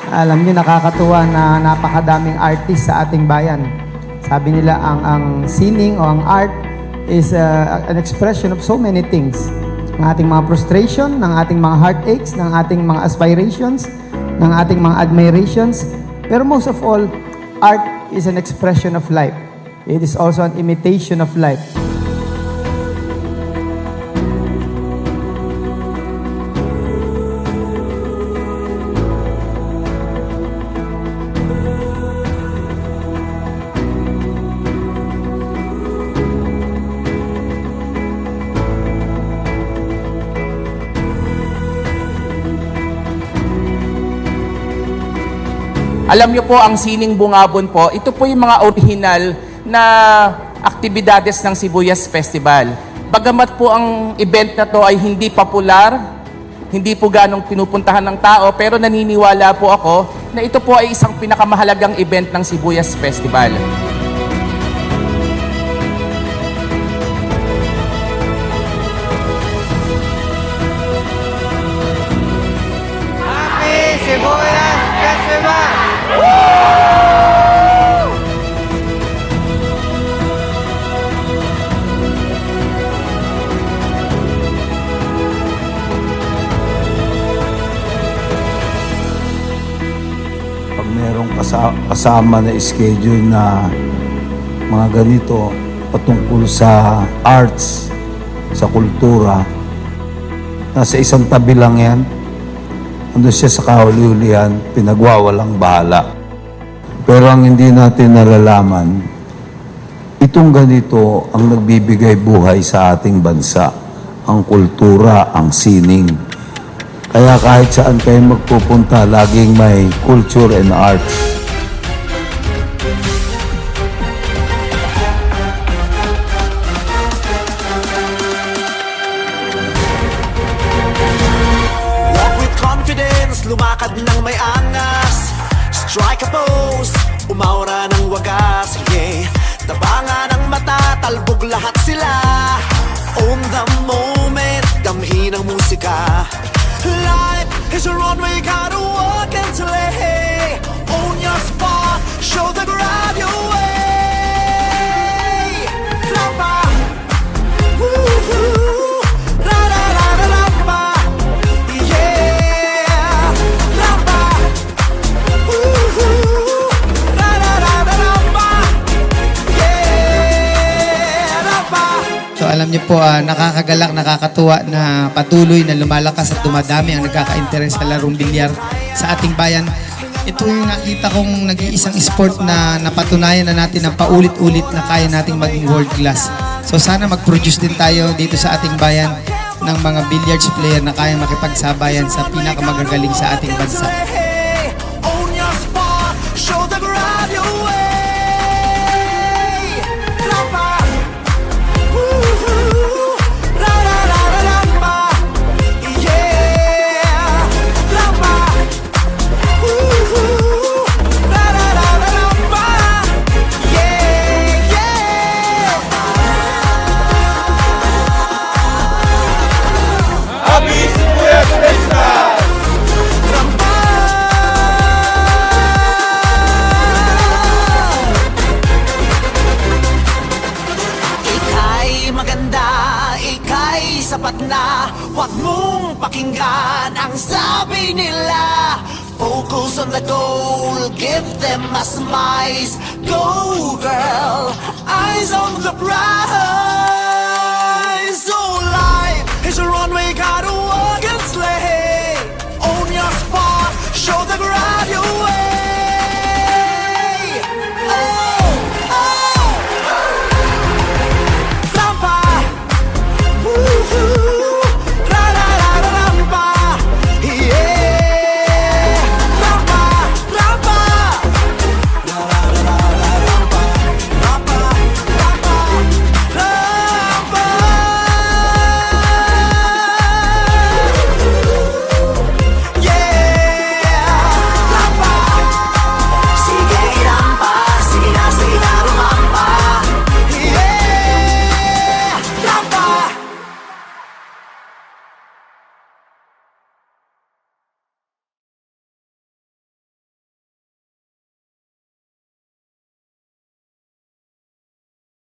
Alam niyo, nakakatuwa na napakadaming artist sa ating bayan. Sabi nila ang sining o ang art is an expression of so many things. Ng ating mga frustration, ng ating mga heartaches, ng ating mga aspirations, ng ating mga admirations. Pero most of all, art is an expression of life. It is also an imitation of life. Alam niyo po, ang Sining Bungabon po, ito po yung mga original na aktibidades ng Sibuyas Festival. Bagamat po ang event na to ay hindi popular, hindi po ganong pinupuntahan ng tao, pero naniniwala po ako na ito po ay isang pinakamahalagang event ng Sibuyas Festival. Happy Sibuyas Festival! Pag merong kasama na schedule na mga ganito patungkol sa arts, sa kultura, nasa isang tabi lang yan. Ando siya sa kahuli-hulihan, pinagwawalang bahala. Pero ang hindi natin nalalaman, itong ganito ang nagbibigay buhay sa ating bansa, ang kultura, ang sining. Kaya kahit saan kayo magpupunta, laging may culture and arts. Walk with confidence, lumakad ng may angas. Strike a pose, umaura ng wagas. Yeah, tabangan ng mata, talbog lahat sila. Own the moment, damhin ang musika. Life is a runway, gotta walk and slay. Own your spot, show the crowd your way. Rapa, woo-hoo, ra-ra-ra-ra-rapa, yeah. Rapa, woo-hoo, ra-ra-ra-ra-rapa, yeah. Rapa. So alam niyo po, nakakagalak, nakakatuwa na patuloy na lumalakas at dumadami ang nagkaka-interest sa larong bilyar sa ating bayan. Ito yung nakita kong nag-iisang sport na napatunayan na natin na paulit-ulit na kaya nating maging world class. So sana mag-produce din tayo dito sa ating bayan ng mga billiards player na kaya makipagsabayan sa pinakamagagaling sa ating bansa. Own your spot, show the crowd your way. Rapa, woo-hoo, ra-ra-ra-ra-rapa, yeah. Rapa, woo-hoo, ra-ra-ra-ra-rapa, yeah, yeah. Happy Sibuyas Festival! Rapa. Ika'y maganda, ika'y sapat na. Huwag mong pakinggan ang sabi nila. Focus on the goal, give them a smile. Go girl, eyes on the prize.